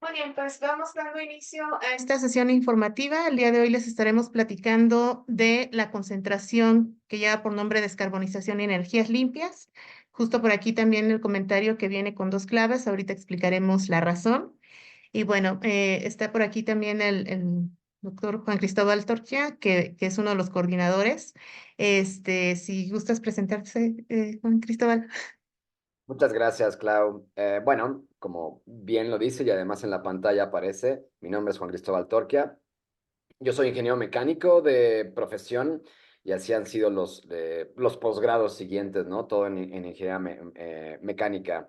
Muy bien, pues vamos dando inicio a esta sesión informativa. El día de hoy les estaremos platicando de la concentración que lleva por nombre descarbonización y energías limpias. Justo por aquí también el comentario que viene con dos claves. Ahorita explicaremos la razón. Y bueno, está por aquí también el doctor Juan Cristóbal Torchia, que es uno de los coordinadores. Si gustas presentarse, Juan Cristóbal. Muchas gracias, Clau. Bueno, como bien lo dice y además en la pantalla aparece, mi nombre es Juan Cristóbal Torquia. Yo soy ingeniero mecánico de profesión y así han sido los posgrados siguientes, ¿no? Todo en ingeniería mecánica.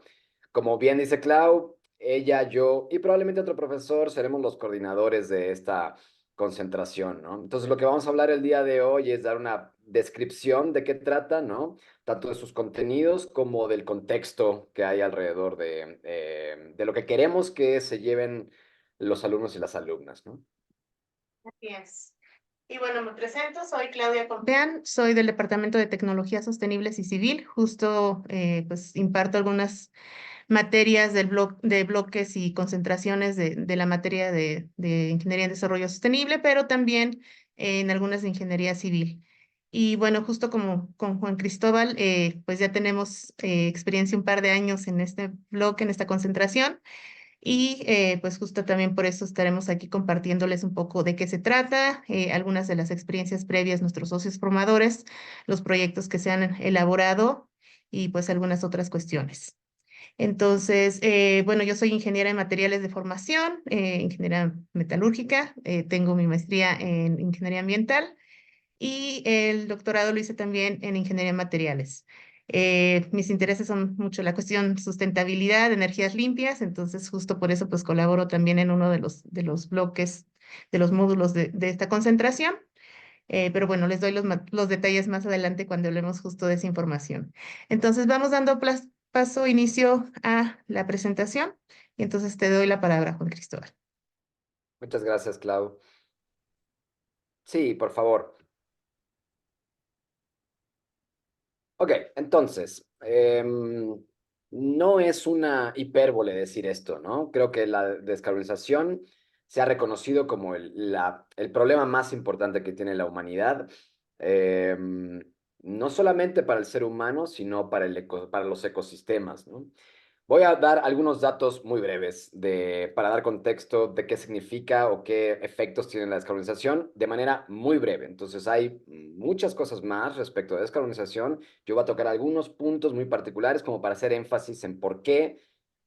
Como bien dice Clau, ella, yo y probablemente otro profesor seremos los coordinadores de esta concentración, ¿no? Entonces, lo que vamos a hablar el día de hoy es dar una descripción de qué trata, ¿no? Tanto de sus contenidos como del contexto que hay alrededor de lo que queremos que se lleven los alumnos y las alumnas, ¿no? Así es. Y bueno, me presento, soy Claudia Compeán, soy del Departamento de Tecnologías Sostenibles y Civil. Justo pues imparto algunas materias de bloques y concentraciones de la materia de Ingeniería en Desarrollo Sostenible, pero también en algunas de Ingeniería Civil. Y bueno, justo como con Juan Cristóbal, pues ya tenemos experiencia un par de años en este bloque, en esta concentración. Y pues justo también por eso estaremos aquí compartiéndoles un poco de qué se trata, algunas de las experiencias previas, nuestros socios formadores, los proyectos que se han elaborado y pues algunas otras cuestiones. Entonces, bueno, yo soy ingeniera en materiales de formación, ingeniera metalúrgica, tengo mi maestría en ingeniería ambiental y el doctorado lo hice también en ingeniería en materiales. Mis intereses son mucho la cuestión sustentabilidad, energías limpias, entonces justo por eso pues colaboro también en uno de los bloques, de los módulos de esta concentración. Pero bueno, les doy los detalles más adelante cuando hablemos justo de esa información. Entonces vamos dando paso, inicio a la presentación y entonces te doy la palabra, Juan Cristóbal. Muchas gracias, Clau. Sí, por favor. Ok, entonces, no es una hipérbole decir esto, ¿no? Creo que la descarbonización se ha reconocido como el problema más importante que tiene la humanidad, em, no solamente para el ser humano, sino para para los ecosistemas, ¿no? Voy a dar algunos datos muy breves para dar contexto de qué significa o qué efectos tiene la descarbonización de manera muy breve. Entonces, hay muchas cosas más respecto a descarbonización. Yo voy a tocar algunos puntos muy particulares como para hacer énfasis en por qué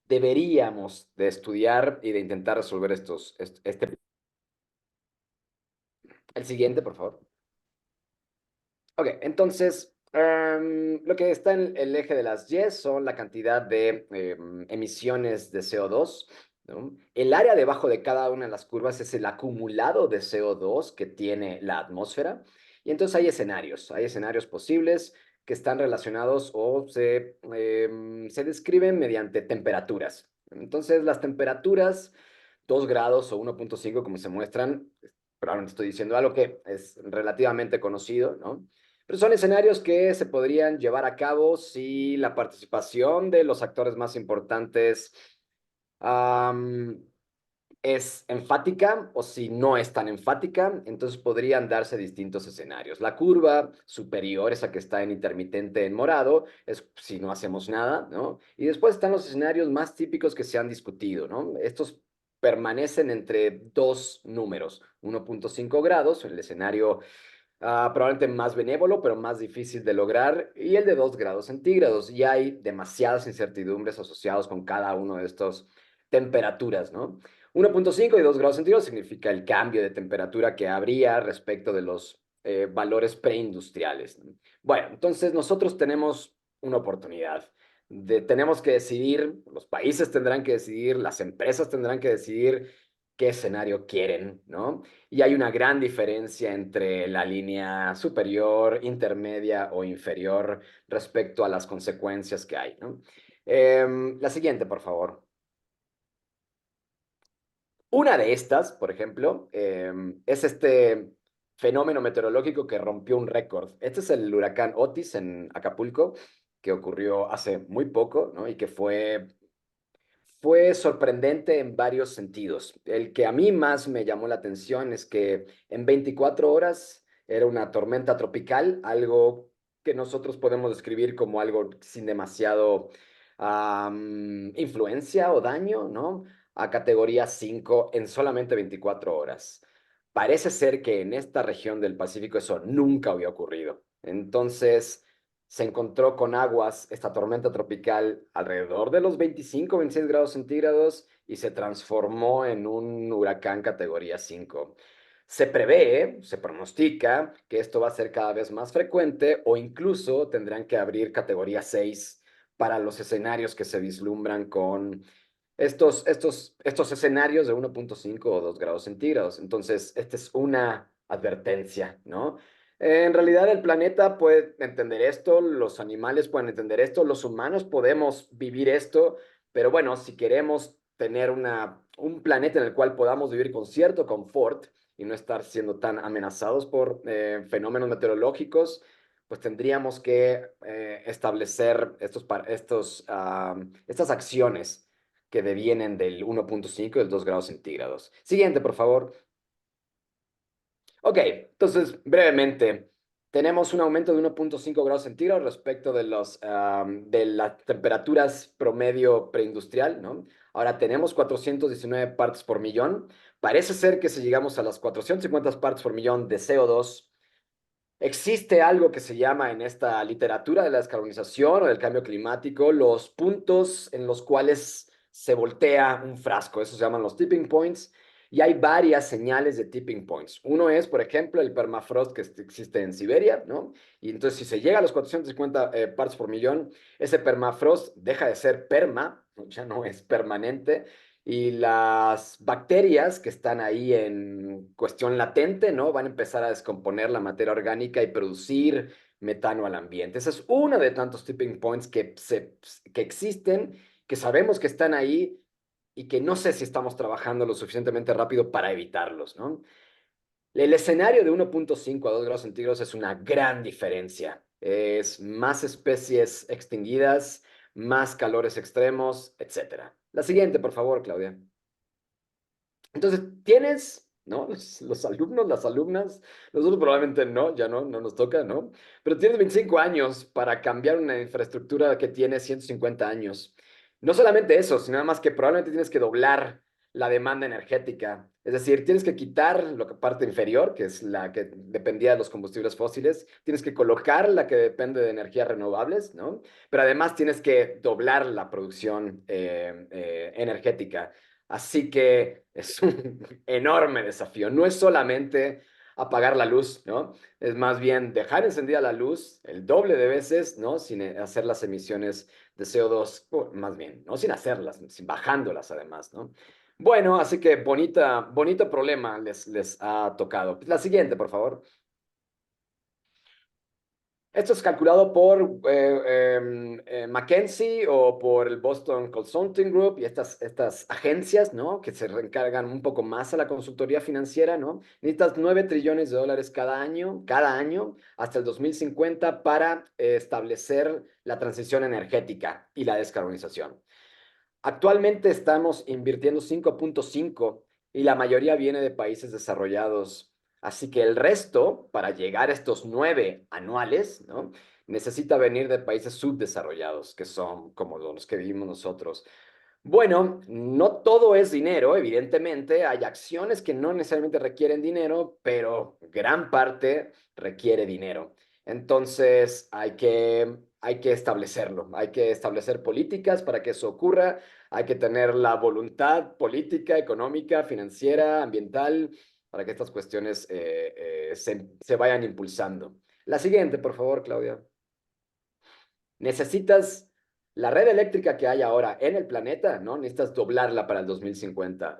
deberíamos de estudiar y de intentar resolver El siguiente, por favor. Ok, entonces, lo que está en el eje de las Y son la cantidad de emisiones de CO2, ¿no? El área debajo de cada una de las curvas es el acumulado de CO2 que tiene la atmósfera. Y entonces hay escenarios posibles que están relacionados o se describen mediante temperaturas. Entonces, las temperaturas, 2 grados o 1,5 como se muestran, probablemente estoy diciendo algo que es relativamente conocido, ¿no? Pero son escenarios que se podrían llevar a cabo si la participación de los actores más importantes am, es enfática o si no es tan enfática, entonces podrían darse distintos escenarios. La curva superior, esa que está en intermitente en morado, es si no hacemos nada, ¿no? Y después están los escenarios más típicos que se han discutido, ¿no? Estos permanecen entre dos números, 1,5 grados, el escenario probablemente más benévolo, pero más difícil de lograr, y el de 2 grados centígrados. Y hay demasiadas incertidumbres asociadas con cada uno de estos temperaturas, ¿no? 1,5 y 2 grados centígrados significa el cambio de temperatura que habría respecto de los valores preindustriales, ¿no? Bueno, entonces nosotros tenemos una oportunidad. Tenemos que decidir, los países tendrán que decidir, las empresas tendrán que decidir qué escenario quieren, ¿no? Y hay una gran diferencia entre la línea superior, intermedia o inferior respecto a las consecuencias que hay, ¿no? La siguiente, por favor. Una de estas, por ejemplo, es este fenómeno meteorológico que rompió un récord. Este es el huracán Otis en Acapulco, que ocurrió hace muy poco, ¿no? Y que fue fue sorprendente en varios sentidos. El que a mí más me llamó la atención es que en 24 horas era una tormenta tropical, algo que nosotros podemos describir como algo sin demasiado influencia o daño, ¿no? A categoría 5 en solamente 24 horas. Parece ser que en esta región del Pacífico eso nunca había ocurrido. Entonces se encontró con aguas, esta tormenta tropical, alrededor de los 25, 26 grados centígrados y se transformó en un huracán categoría 5. Se prevé, se pronostica que esto va a ser cada vez más frecuente o incluso tendrán que abrir categoría 6 para los escenarios que se vislumbran con estos escenarios de 1.5 o 2 grados centígrados. Entonces, esta es una advertencia, ¿no? En realidad el planeta puede entender esto, los animales pueden entender esto, los humanos podemos vivir esto, pero bueno, si queremos tener un planeta en el cual podamos vivir con cierto confort y no estar siendo tan amenazados por fenómenos meteorológicos, pues tendríamos que establecer estas acciones que devienen del 1.5 y del 2 grados centígrados. Siguiente, por favor. Ok, entonces, brevemente, tenemos un aumento de 1.5 grados centígrados respecto de las temperaturas promedio preindustrial, ¿no? Ahora tenemos 419 partes por millón. Parece ser que si llegamos a las 450 partes por millón de CO2, existe algo que se llama en esta literatura de la descarbonización o del cambio climático, los puntos en los cuales se voltea un frasco. Eso se llaman los tipping points. Y hay varias señales de tipping points. Uno es, por ejemplo, el permafrost que existe en Siberia, ¿no? Y entonces, si se llega a los 450 partes por millón, ese permafrost deja de ser perma, ya no es permanente, y las bacterias que están ahí en cuestión latente, ¿no? Van a empezar a descomponer la materia orgánica y producir metano al ambiente. Esa es una de tantos tipping points que existen, que sabemos que están ahí y que no sé si estamos trabajando lo suficientemente rápido para evitarlos, ¿no? El escenario de 1.5 a 2 grados centígrados es una gran diferencia. Es más especies extinguidas, más calores extremos, etcétera. La siguiente, por favor, Claudia. Entonces, tienes, ¿no? Los alumnos, las alumnas, nosotros probablemente no, ya no nos toca, ¿no? Pero tienes 25 años para cambiar una infraestructura que tiene 150 años. No solamente eso, sino además que probablemente tienes que doblar la demanda energética. Es decir, tienes que quitar la parte inferior, que es la que dependía de los combustibles fósiles, tienes que colocar la que depende de energías renovables, ¿no? Pero además tienes que doblar la producción energética. Así que es un enorme desafío. No es solamente apagar la luz, ¿no? Es más bien dejar encendida la luz el doble de veces, ¿no? Sin hacer las emisiones de CO2, o más bien, no sin hacerlas, sin bajándolas además, ¿no? Bueno, así que bonito problema les ha tocado. La siguiente, por favor. Esto es calculado por McKinsey o por el Boston Consulting Group y estas agencias, ¿no? Que se encargan un poco más a la consultoría financiera, ¿no? Necesitas 9 trillones de dólares cada año, hasta el 2050 para establecer la transición energética y la descarbonización. Actualmente estamos invirtiendo 5.5 y la mayoría viene de países desarrollados. Así que el resto, para llegar a estos 9 anuales, ¿no? Necesita venir de países subdesarrollados, que son como los que vivimos nosotros. Bueno, no todo es dinero, evidentemente. Hay acciones que no necesariamente requieren dinero, pero gran parte requiere dinero. Entonces hay que establecerlo, hay que establecer políticas para que eso ocurra, hay que tener la voluntad política, económica, financiera, ambiental, para que estas cuestiones se vayan impulsando. La siguiente, por favor, Claudia. Necesitas la red eléctrica que hay ahora en el planeta, ¿no? Necesitas doblarla para el 2050.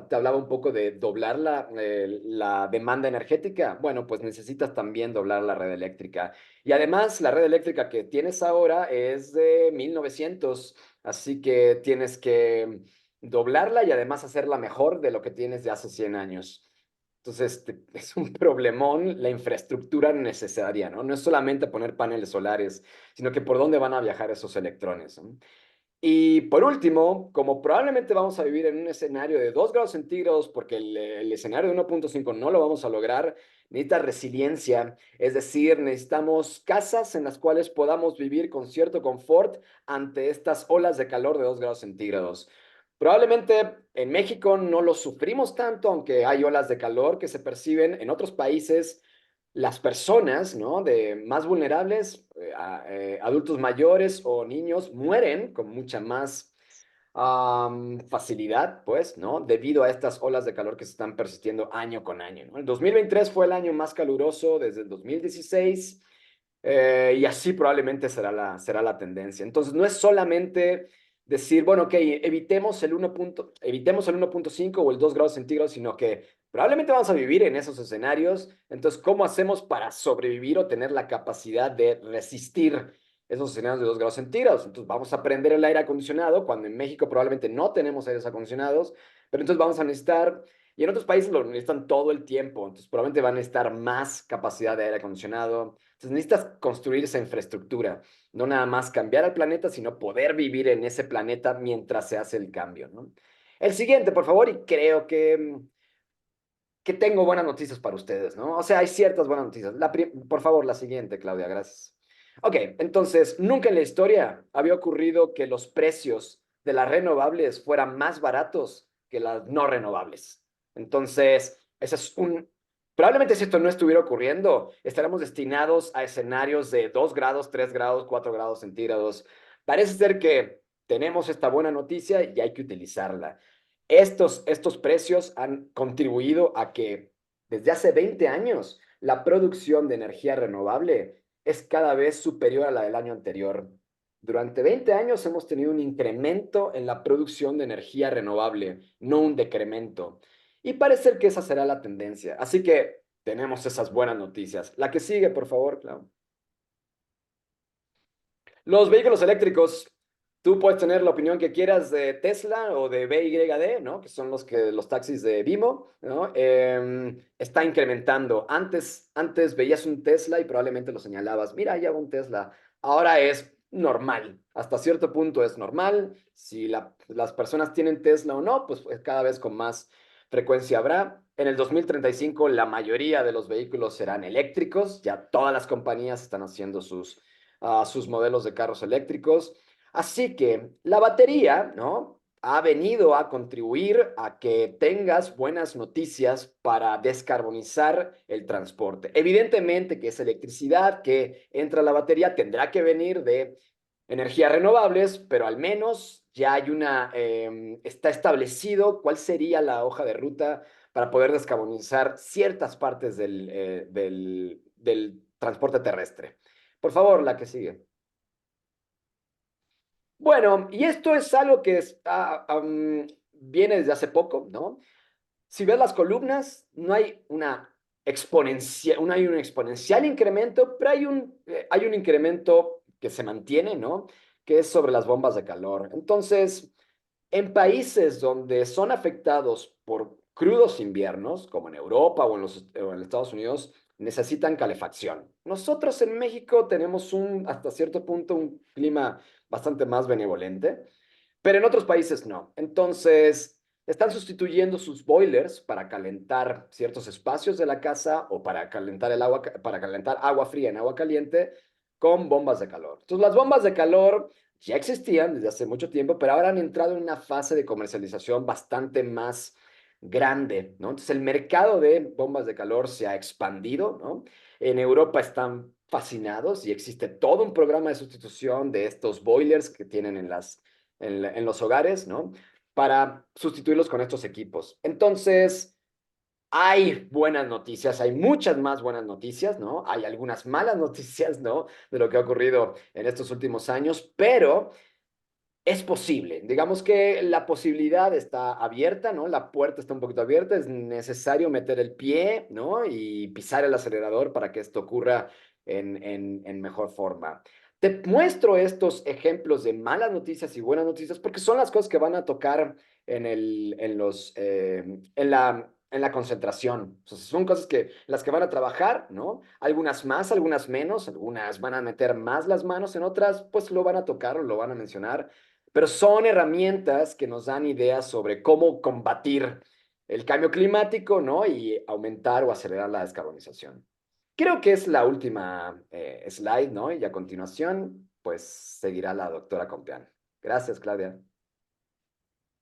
Te hablaba un poco de doblar la demanda energética. Bueno, pues necesitas también doblar la red eléctrica. Y además, la red eléctrica que tienes ahora es de 1900, así que tienes que doblarla y además hacerla mejor de lo que tienes de hace 100 años. Entonces, es un problemón la infraestructura necesaria, ¿no? No es solamente poner paneles solares, sino que por dónde van a viajar esos electrones, ¿no? Y por último, como probablemente vamos a vivir en un escenario de 2 grados centígrados, porque el escenario de 1.5 no lo vamos a lograr, necesita resiliencia, es decir, necesitamos casas en las cuales podamos vivir con cierto confort ante estas olas de calor de 2 grados centígrados. Probablemente en México no lo sufrimos tanto, aunque hay olas de calor que se perciben en otros países. Las personas, ¿no? De más vulnerables, adultos mayores o niños, mueren con mucha más facilidad, pues, ¿no? Debido a estas olas de calor que se están persistiendo año con año, ¿no? El 2023 fue el año más caluroso desde el 2016, y así probablemente será la tendencia. Entonces, no es solamente decir, bueno, ok, evitemos el 1.5 o el 2 grados centígrados, sino que probablemente vamos a vivir en esos escenarios. Entonces, ¿cómo hacemos para sobrevivir o tener la capacidad de resistir esos escenarios de 2 grados centígrados? Entonces, vamos a prender el aire acondicionado, cuando en México probablemente no tenemos aires acondicionados, pero entonces vamos a necesitar, y en otros países lo necesitan todo el tiempo, entonces probablemente van a necesitar más capacidad de aire acondicionado. Entonces necesitas construir esa infraestructura, no nada más cambiar al planeta, sino poder vivir en ese planeta mientras se hace el cambio, ¿no? El siguiente, por favor, y creo que tengo buenas noticias para ustedes, ¿no? O sea, hay ciertas buenas noticias. Por favor, la siguiente, Claudia, gracias. Ok, entonces, nunca en la historia había ocurrido que los precios de las renovables fueran más baratos que las no renovables. Entonces, ese es un... Probablemente si esto no estuviera ocurriendo, estaríamos destinados a escenarios de 2 grados, 3 grados, 4 grados centígrados. Parece ser que tenemos esta buena noticia y hay que utilizarla. Estos precios han contribuido a que desde hace 20 años la producción de energía renovable es cada vez superior a la del año anterior. Durante 20 años hemos tenido un incremento en la producción de energía renovable, no un decremento. Y parece que esa será la tendencia. Así que tenemos esas buenas noticias. La que sigue, por favor, Clau. Los vehículos eléctricos, tú puedes tener la opinión que quieras de Tesla o de BYD, ¿no? Que son los taxis de Bimo, ¿no? Está incrementando. Antes veías un Tesla y probablemente lo señalabas, mira, ya va un Tesla. Ahora es normal. Hasta cierto punto es normal. Si las personas tienen Tesla o no, pues cada vez con más frecuencia habrá. En el 2035 la mayoría de los vehículos serán eléctricos. Ya todas las compañías están haciendo sus modelos de carros eléctricos. Así que la batería, ¿no? Ha venido a contribuir a que tengas buenas noticias para descarbonizar el transporte. Evidentemente que esa electricidad que entra a la batería tendrá que venir de energías renovables, pero al menos ya está establecido cuál sería la hoja de ruta para poder descarbonizar ciertas partes del transporte terrestre. Por favor, la que sigue. Bueno, y esto es algo que viene desde hace poco, ¿no? Si ves las columnas, no hay no hay un exponencial incremento, pero hay un incremento que se mantiene, ¿no? Que es sobre las bombas de calor. Entonces, en países donde son afectados por crudos inviernos, como en Europa o en Estados Unidos, necesitan calefacción. Nosotros en México tenemos hasta cierto punto, un clima bastante más benevolente, pero en otros países no. Entonces, están sustituyendo sus boilers para calentar ciertos espacios de la casa o para calentar para calentar agua fría en agua caliente con bombas de calor. Entonces, las bombas de calor ya existían desde hace mucho tiempo, pero ahora han entrado en una fase de comercialización bastante más grande, ¿no? Entonces, el mercado de bombas de calor se ha expandido, ¿no? En Europa están fascinados y existe todo un programa de sustitución de estos boilers que tienen en los hogares, ¿no? Para sustituirlos con estos equipos. Entonces, hay buenas noticias, hay muchas más buenas noticias, ¿no? Hay algunas malas noticias, ¿no? De lo que ha ocurrido en estos últimos años, pero es posible. Digamos que la posibilidad está abierta, ¿no? La puerta está un poquito abierta, es necesario meter el pie, ¿no? Y pisar el acelerador para que esto ocurra en mejor forma. Te muestro estos ejemplos de malas noticias y buenas noticias porque son las cosas que van a tocar en la concentración. O sea, son cosas las que van a trabajar, ¿no? Algunas más, algunas menos, algunas van a meter más las manos, en otras pues lo van a tocar o lo van a mencionar, pero son herramientas que nos dan ideas sobre cómo combatir el cambio climático, ¿no? Y aumentar o acelerar la descarbonización. Creo que es la última slide, ¿no? Y a continuación, pues seguirá la doctora Compeán. Gracias, Claudia.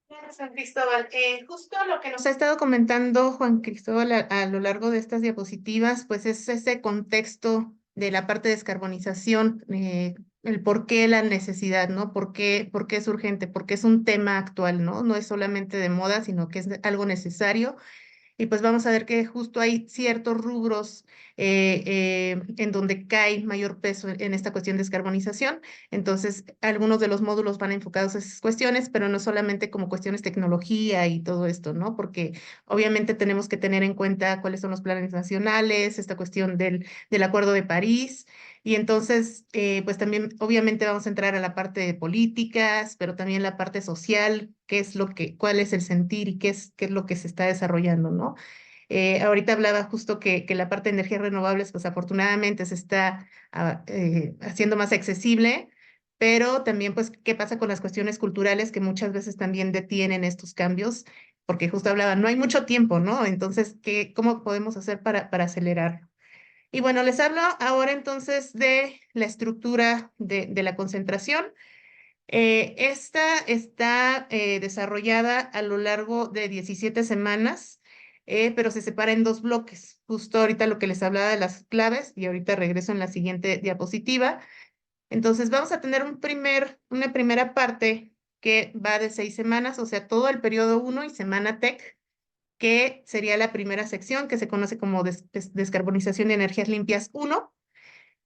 Gracias, Juan Cristóbal. Justo lo que nos ha estado comentando Juan Cristóbal a lo largo de estas diapositivas, pues es ese contexto de la parte de descarbonización, el por qué la necesidad, ¿no? Por qué es urgente? Porque es un tema actual, ¿no? No es solamente de moda, sino que es algo necesario y pues vamos a ver que justo hay ciertos rubros en donde cae mayor peso en esta cuestión de descarbonización. Entonces, algunos de los módulos van enfocados a esas cuestiones, pero no solamente como cuestiones tecnología y todo esto, ¿no? Porque obviamente tenemos que tener en cuenta cuáles son los planes nacionales, esta cuestión del Acuerdo de París. Y entonces, pues también obviamente vamos a entrar a la parte de políticas, pero también la parte social, qué es lo que, cuál es el sentir y qué es lo que se está desarrollando, ¿no? Ahorita hablaba justo que la parte de energías renovables, pues afortunadamente se está haciendo más accesible, pero también, pues, ¿qué pasa con las cuestiones culturales que muchas veces también detienen estos cambios? Porque justo hablaba, no hay mucho tiempo, ¿no? Entonces, ¿cómo podemos hacer para acelerar? Y bueno, les hablo ahora entonces de la estructura de la concentración. Esta está desarrollada a lo largo de 17 semanas, pero se separa en dos bloques. Justo ahorita lo que les hablaba de las claves y ahorita regreso en la siguiente diapositiva. Entonces vamos a tener una primera parte que va de 6 semanas, o sea, todo el periodo 1 y semana TEC, que sería la primera sección que se conoce como descarbonización de energías limpias 1.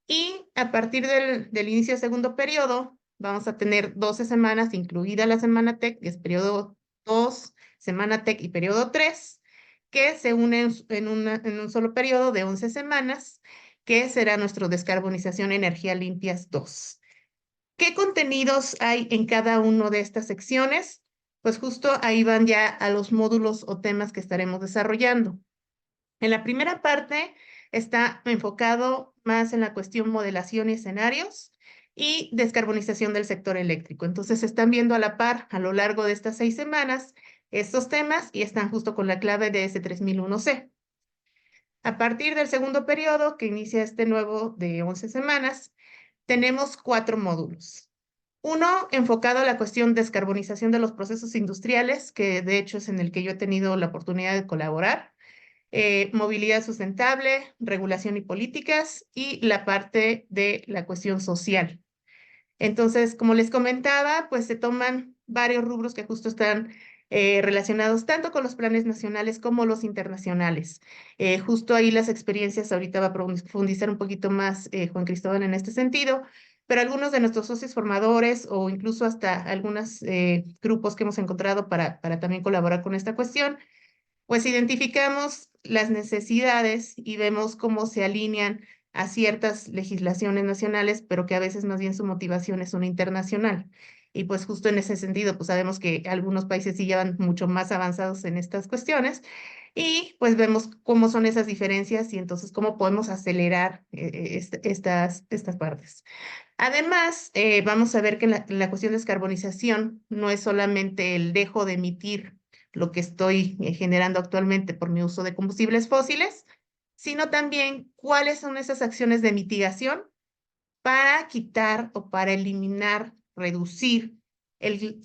Y a partir del inicio del segundo periodo, vamos a tener 12 semanas, incluida la semana TEC, que es periodo 2, semana TEC y periodo 3, que se unen en un solo periodo de 11 semanas, que será nuestro descarbonización energía limpias 2. ¿Qué contenidos hay en cada una de estas secciones? Pues justo ahí van ya a los módulos o temas que estaremos desarrollando. En la primera parte está enfocado más en la cuestión modelación y escenarios y descarbonización del sector eléctrico. Entonces, se están viendo a la par a lo largo de estas 6 semanas estos temas y están justo con la clave de S3001C. A partir del segundo periodo, que inicia este nuevo de 11 semanas, tenemos 4 módulos. Uno enfocado a la cuestión descarbonización de los procesos industriales, que de hecho es en el que yo he tenido la oportunidad de colaborar, movilidad sustentable, regulación y políticas, y la parte de la cuestión social. Entonces, como les comentaba, pues se toman varios rubros que justo están relacionados tanto con los planes nacionales como los internacionales. Justo ahí las experiencias, ahorita va a profundizar un poquito más Juan Cristóbal en este sentido, pero algunos de nuestros socios formadores o incluso hasta algunos grupos que hemos encontrado para también colaborar con esta cuestión, pues identificamos las necesidades y vemos cómo se alinean a ciertas legislaciones nacionales, pero que a veces más bien su motivación es una internacional. Y pues justo en ese sentido, pues sabemos que algunos países sí llevan mucho más avanzados en estas cuestiones y pues vemos cómo son esas diferencias y entonces cómo podemos acelerar estas partes. Además, vamos a ver que la cuestión de descarbonización no es solamente el dejo de emitir lo que estoy generando actualmente por mi uso de combustibles fósiles, sino también cuáles son esas acciones de mitigación para quitar o para eliminar, reducir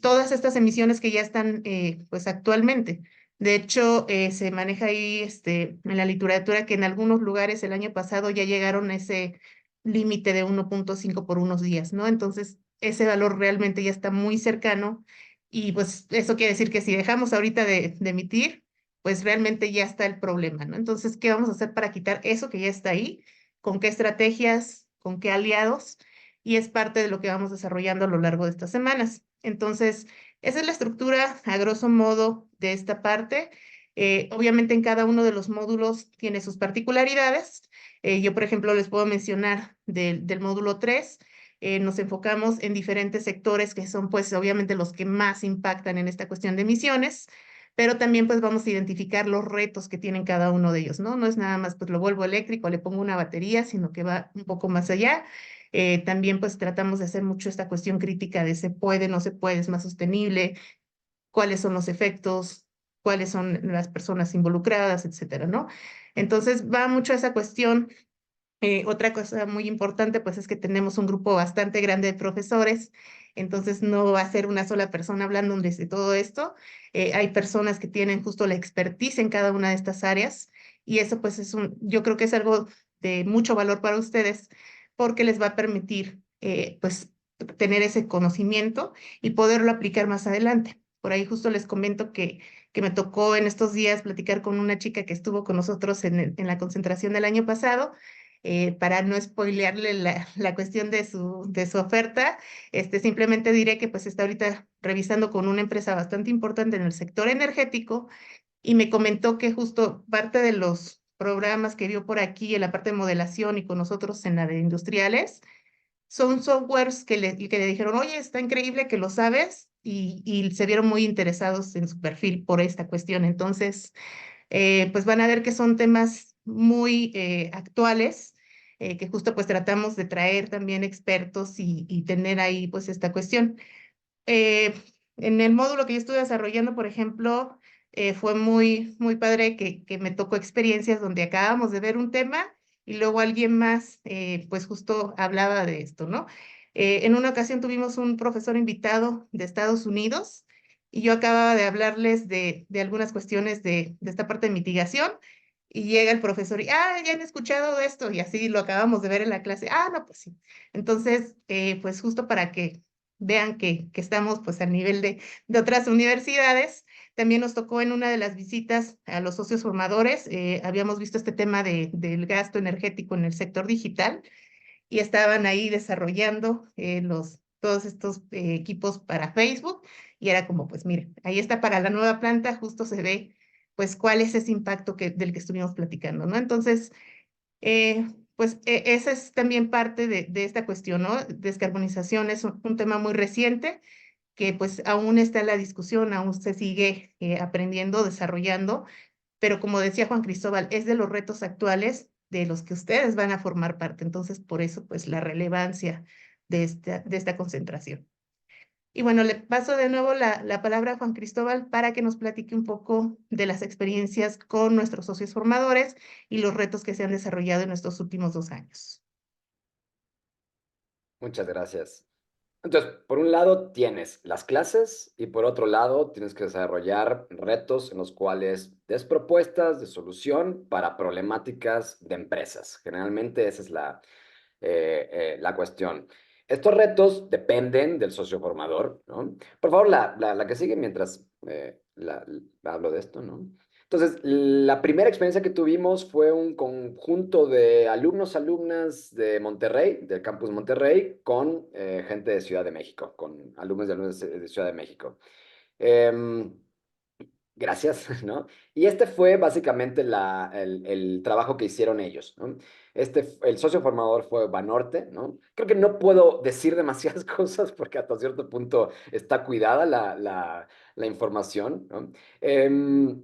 todas estas emisiones que ya están pues actualmente. De hecho, se maneja ahí en la literatura que en algunos lugares el año pasado ya llegaron a ese límite de 1.5 por unos días, ¿no? Entonces, ese valor realmente ya está muy cercano y pues eso quiere decir que si dejamos ahorita de emitir, pues realmente ya está el problema, ¿no? Entonces, ¿qué vamos a hacer para quitar eso que ya está ahí? ¿Con qué estrategias? ¿Con qué aliados? Y es parte de lo que vamos desarrollando a lo largo de estas semanas. Entonces, esa es la estructura a grosso modo de esta parte. Obviamente en cada uno de los módulos tiene sus particularidades. Yo, por ejemplo, les puedo mencionar del módulo 3. Nos enfocamos en diferentes sectores que son pues obviamente los que más impactan en esta cuestión de emisiones, pero también pues vamos a identificar los retos que tienen cada uno de ellos, ¿no? No es nada más pues lo vuelvo eléctrico, le pongo una batería, sino que va un poco más allá. También pues tratamos de hacer mucho esta cuestión crítica de se puede, no se puede, es más sostenible, cuáles son los efectos, cuáles son las personas involucradas, etcétera, ¿no? Entonces va mucho esa cuestión. Otra cosa muy importante, pues es que tenemos un grupo bastante grande de profesores, entonces no va a ser una sola persona hablando de todo esto. Hay personas que tienen justo la expertise en cada una de estas áreas y eso pues yo creo que es algo de mucho valor para ustedes porque les va a permitir pues tener ese conocimiento y poderlo aplicar más adelante. Por ahí justo les comento que me tocó en estos días platicar con una chica que estuvo con nosotros en la concentración del año pasado. Para no spoilearle la cuestión de su oferta, simplemente diré que pues está ahorita revisando con una empresa bastante importante en el sector energético y me comentó que justo parte de los programas que vio por aquí en la parte de modelación y con nosotros en la de industriales, son softwares que le dijeron, oye, está increíble que lo sabes y se vieron muy interesados en su perfil por esta cuestión. Entonces, pues van a ver que son temas muy actuales, que justo pues tratamos de traer también expertos y tener ahí pues esta cuestión. Eh, en el módulo que yo estuve desarrollando, por ejemplo, fue muy padre que me tocó experiencias donde acabamos de ver un tema y luego alguien más, pues justo hablaba de esto, ¿no? En una ocasión tuvimos un profesor invitado de Estados Unidos y yo acababa de hablarles de algunas cuestiones de esta parte de mitigación y llega el profesor y, ya han escuchado de esto y así lo acabamos de ver en la clase. No, pues sí. Entonces, pues justo para que vean que estamos pues al nivel de otras universidades. También nos tocó en una de las visitas a los socios formadores, habíamos visto este tema del gasto energético en el sector digital y estaban ahí desarrollando todos estos equipos para Facebook y era como, pues miren, ahí está para la nueva planta, justo se ve pues cuál es ese impacto del que estuvimos platicando, ¿no? Entonces, pues esa es también parte de esta cuestión, ¿no? Descarbonización es un tema muy reciente que pues aún está en la discusión, aún se sigue aprendiendo, desarrollando, pero como decía Juan Cristóbal, es de los retos actuales de los que ustedes van a formar parte. Entonces, por eso pues la relevancia de esta concentración. Y bueno, le paso de nuevo la palabra a Juan Cristóbal para que nos platique un poco de las experiencias con nuestros socios formadores y los retos que se han desarrollado en estos últimos 2 años. Muchas gracias. Entonces, por un lado tienes las clases y por otro lado tienes que desarrollar retos en los cuales des propuestas de solución para problemáticas de empresas. Generalmente esa es la cuestión. Estos retos dependen del socio formador, ¿no? Por favor, la que sigue mientras hablo de esto, ¿no? Entonces, la primera experiencia que tuvimos fue un conjunto de alumnos, alumnas de Monterrey, del campus Monterrey, con gente de Ciudad de México, con alumnos y alumnas de Ciudad de México. Em, Gracias, ¿no? Y este fue básicamente el trabajo que hicieron ellos, ¿no? El socio formador fue Banorte, ¿no? Creo que no puedo decir demasiadas cosas porque hasta cierto punto está cuidada la información, ¿no? Em,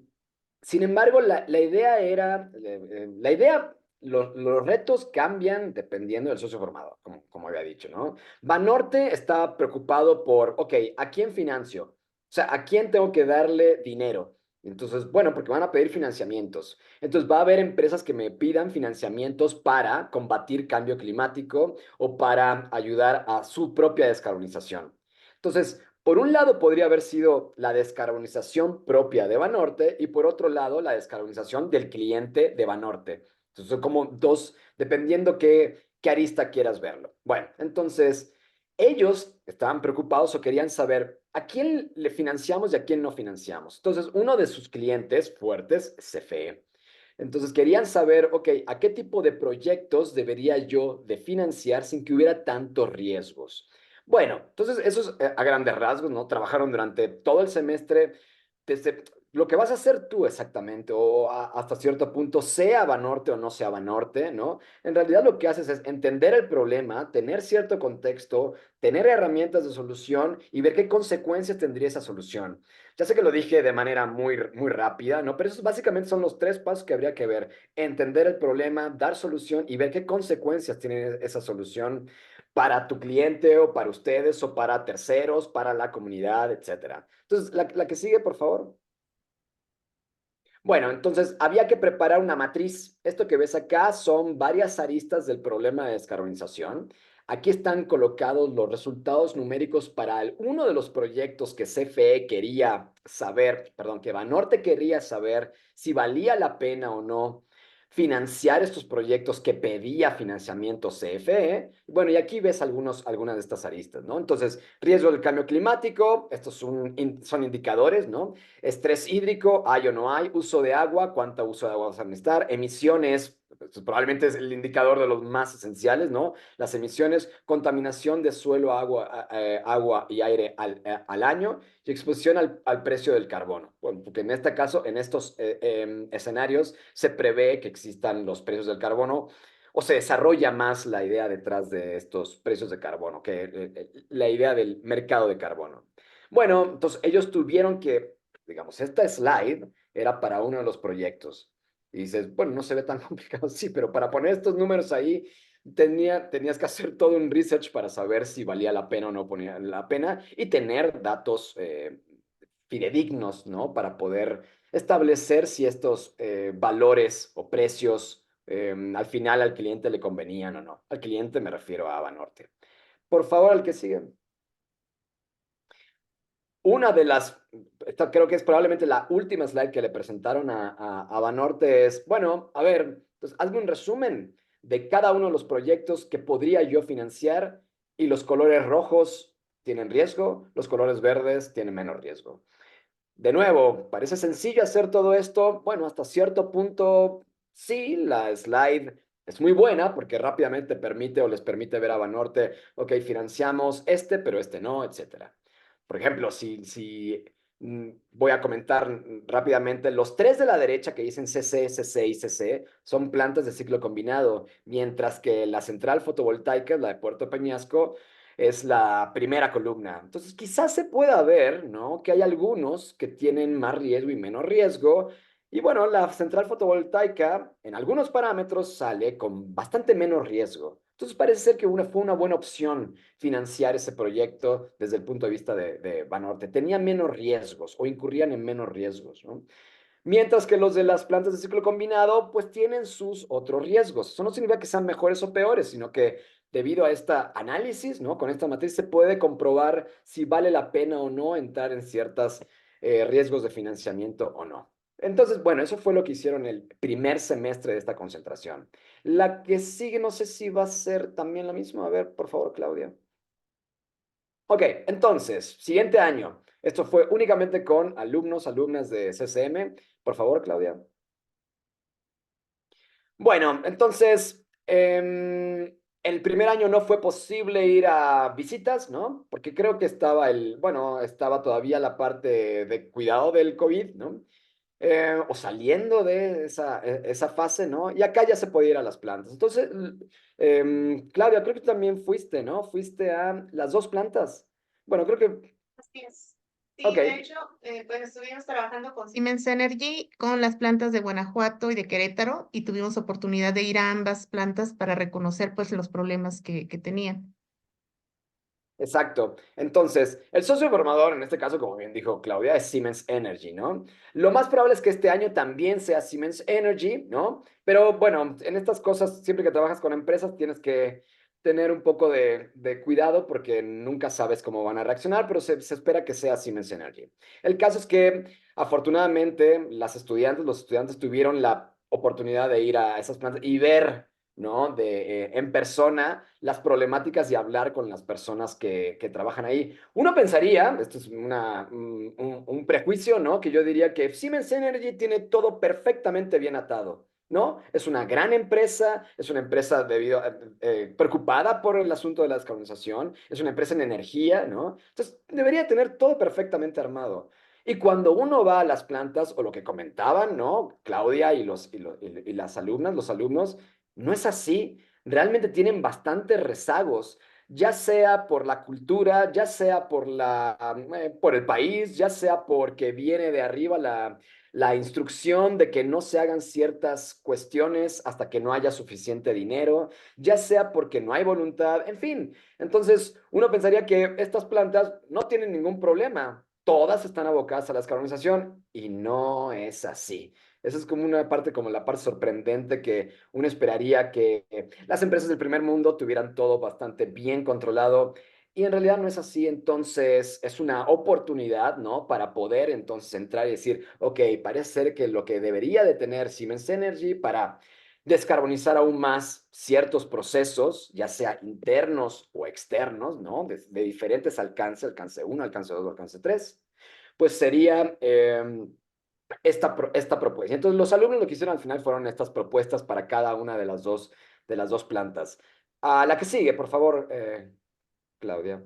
Sin embargo, la idea era, la idea, los retos cambian dependiendo del socio formador, como había dicho, ¿no? Banorte está preocupado por, ok, ¿a quién financio? O sea, ¿a quién tengo que darle dinero? Entonces, bueno, porque van a pedir financiamientos. Entonces, va a haber empresas que me pidan financiamientos para combatir cambio climático o para ayudar a su propia descarbonización. Entonces, por un lado podría haber sido la descarbonización propia de Banorte y por otro lado la descarbonización del cliente de Banorte. Entonces, son como dos, dependiendo qué arista quieras verlo. Bueno, entonces ellos estaban preocupados o querían saber a quién le financiamos y a quién no financiamos. Entonces, uno de sus clientes fuertes es CFE. Entonces, querían saber, ok, ¿a qué tipo de proyectos debería yo de financiar sin que hubiera tantos riesgos? Bueno, entonces eso es a grandes rasgos, ¿no? Trabajaron durante todo el semestre desde lo que vas a hacer tú exactamente, o hasta cierto punto, sea Banorte o no sea Banorte, ¿no? En realidad lo que haces es entender el problema, tener cierto contexto, tener herramientas de solución y ver qué consecuencias tendría esa solución. Ya sé que lo dije de manera muy rápida, ¿no? Pero esos básicamente son los tres pasos que habría que ver. Entender el problema, dar solución y ver qué consecuencias tiene esa solución para tu cliente o para ustedes o para terceros, para la comunidad, etcétera. Entonces, la que sigue, por favor. Bueno, entonces había que preparar una matriz. Esto que ves acá son varias aristas del problema de descarbonización. Aquí están colocados los resultados numéricos para uno de los proyectos que CFE quería saber, perdón, que Banorte quería saber si valía la pena o no financiar estos proyectos que pedía financiamiento CFE. Bueno, y aquí ves algunas de estas aristas, ¿no? Entonces, riesgo del cambio climático, estos son indicadores, ¿no? Estrés hídrico, hay o no hay, uso de agua, cuánto uso de agua vas a necesitar, emisiones, pues, probablemente es el indicador de los más esenciales, ¿no? Las emisiones, contaminación de suelo, agua y aire al año y exposición al precio del carbono. Bueno, porque en este caso, en estos escenarios, se prevé que existan los precios del carbono o se desarrolla más la idea detrás de estos precios de carbono, que la idea del mercado de carbono. Bueno, entonces ellos tuvieron que, digamos, esta slide era para uno de los proyectos. Y dices, bueno, no se ve tan complicado, sí, pero para poner estos números ahí, tenías que hacer todo un research para saber si valía la pena o no ponía la pena y tener datos fidedignos, ¿no? Para poder establecer si estos valores o precios al final al cliente le convenían o no. Al cliente me refiero a Banorte. Por favor, al que sigue. Una de las, esta creo que es probablemente la última slide que le presentaron a Banorte es, bueno, a ver, entonces hazme un resumen de cada uno de los proyectos que podría yo financiar y los colores rojos tienen riesgo, los colores verdes tienen menos riesgo. De nuevo, parece sencillo hacer todo esto. Bueno, hasta cierto punto, sí, la slide es muy buena porque rápidamente permite o les permite ver a Banorte, ok, financiamos este, pero este no, etcétera. Por ejemplo, voy a comentar rápidamente, los tres de la derecha que dicen CC, CC y CC son plantas de ciclo combinado, mientras que la central fotovoltaica, la de Puerto Peñasco, es la primera columna. Entonces, quizás se pueda ver, ¿no? Que hay algunos que tienen más riesgo y menos riesgo. Y bueno, la central fotovoltaica en algunos parámetros sale con bastante menos riesgo. Entonces parece ser que fue una buena opción financiar ese proyecto desde el punto de vista de Banorte. Tenía menos riesgos o incurrían en menos riesgos, ¿no? Mientras que los de las plantas de ciclo combinado, pues tienen sus otros riesgos. Eso no significa que sean mejores o peores, sino que debido a este análisis, ¿no? Con esta matriz se puede comprobar si vale la pena o no entrar en ciertos riesgos de financiamiento o no. Entonces, bueno, eso fue lo que hicieron el primer semestre de esta concentración. La que sigue, no sé si va a ser también la misma. A ver, por favor, Claudia. Ok, entonces, siguiente año. Esto fue únicamente con alumnos, alumnas de CCM. Por favor, Claudia. Bueno, entonces, el primer año no fue posible ir a visitas, ¿no? Porque creo que bueno, estaba todavía la parte de cuidado del COVID, ¿no? O saliendo de esa fase, ¿no? Y acá ya se podía ir a las plantas. Entonces, Claudia, creo que tú también fuiste, ¿no? Fuiste a las dos plantas. Bueno, creo que, Así es. Sí, ok, de hecho, pues estuvimos trabajando con Siemens Energy, con las plantas de Guanajuato y de Querétaro, y tuvimos oportunidad de ir a ambas plantas para reconocer pues los problemas que tenían. exacto. Entonces, el socio formador, en este caso, como bien dijo Claudia, es Siemens Energy, ¿no? Lo más probable es que este año también sea Siemens Energy, ¿no? Pero bueno, en estas cosas, siempre que trabajas con empresas, tienes que tener un poco de cuidado porque nunca sabes cómo van a reaccionar, pero se espera que sea Siemens Energy. El caso es que, afortunadamente, los estudiantes tuvieron la oportunidad de ir a esas plantas y ver, ¿no? En persona las problemáticas y hablar con las personas que trabajan ahí. Uno pensaría, esto es un prejuicio, ¿no? Que yo diría que Siemens Energy tiene todo perfectamente bien atado. ¿No? Es una gran empresa, es una empresa preocupada por el asunto de la descarbonización, es una empresa en energía, ¿no? Entonces, debería tener todo perfectamente armado. Y cuando uno va a las plantas, o lo que comentaban, ¿no? Claudia y las alumnas, los alumnos, no es así. Realmente tienen bastantes rezagos, ya sea por la cultura, ya sea por el país, ya sea porque viene de arriba la instrucción de que no se hagan ciertas cuestiones hasta que no haya suficiente dinero, ya sea porque no hay voluntad, en fin. Entonces, uno pensaría que estas plantas no tienen ningún problema. Todas están abocadas a la descarbonización y no es así. Esa es como una parte, como la parte sorprendente que uno esperaría que las empresas del primer mundo tuvieran todo bastante bien controlado y en realidad no es así. Entonces es una oportunidad, ¿no? Para poder entonces entrar y decir, ok, parece ser que lo que debería de tener Siemens Energy para descarbonizar aún más ciertos procesos, ya sea internos o externos, ¿no? De diferentes alcances, alcance 1, alcance 2, alcance 3, pues sería esta propuesta. Entonces, los alumnos lo que hicieron al final fueron estas propuestas para cada una de las dos plantas. A la que sigue, por favor, Claudia.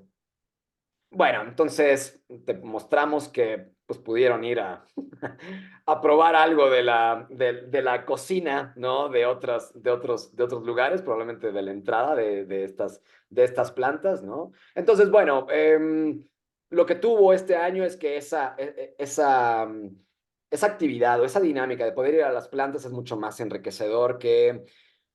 Bueno, entonces te mostramos que pues pudieron ir a probar algo de la cocina, ¿no? De otros lugares, probablemente de la entrada de estas plantas, ¿no? Entonces, bueno, lo que tuvo este año es que esa actividad o esa dinámica de poder ir a las plantas es mucho más enriquecedor que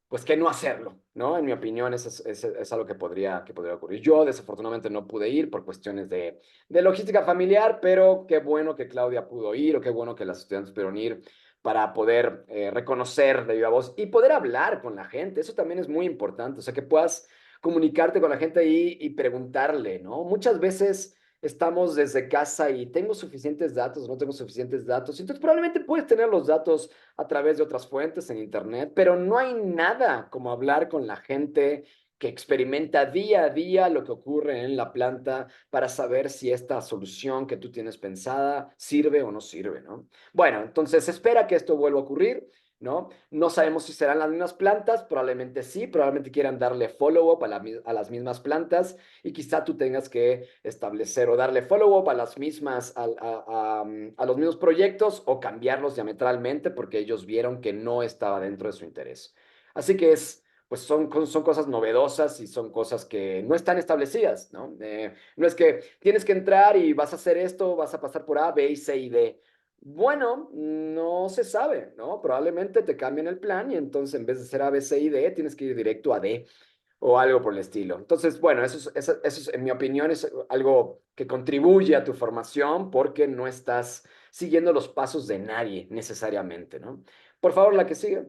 pues que no hacerlo, ¿no? En mi opinión, es algo que podría ocurrir. Yo desafortunadamente no pude ir por cuestiones de logística familiar, pero qué bueno que Claudia pudo ir o qué bueno que las estudiantes pudieron ir para poder reconocer de viva voz y poder hablar con la gente. Eso también es muy importante, o sea, que puedas comunicarte con la gente ahí y preguntarle, ¿no? Muchas veces estamos desde casa y tengo suficientes datos, no tengo suficientes datos, entonces probablemente puedes tener los datos a través de otras fuentes en Internet, pero no hay nada como hablar con la gente que experimenta día a día lo que ocurre en la planta para saber si esta solución que tú tienes pensada sirve o no sirve, ¿no? Bueno, entonces espera que esto vuelva a ocurrir, ¿no? No sabemos si serán las mismas plantas, probablemente sí, probablemente quieran darle follow-up a las mismas plantas y quizá tú tengas que establecer o darle follow-up a las mismas, a los mismos proyectos o cambiarlos diametralmente porque ellos vieron que no estaba dentro de su interés. Así que pues son cosas novedosas y son cosas que no están establecidas, ¿no? No es que tienes que entrar y vas a hacer esto, vas a pasar por A, B, C y D. Bueno, no se sabe, ¿no? Probablemente te cambien el plan y entonces en vez de ser A, B, C y D, tienes que ir directo a D o algo por el estilo. Entonces, bueno, en mi opinión, es algo que contribuye a tu formación porque no estás siguiendo los pasos de nadie necesariamente, ¿no? Por favor, la que sigue.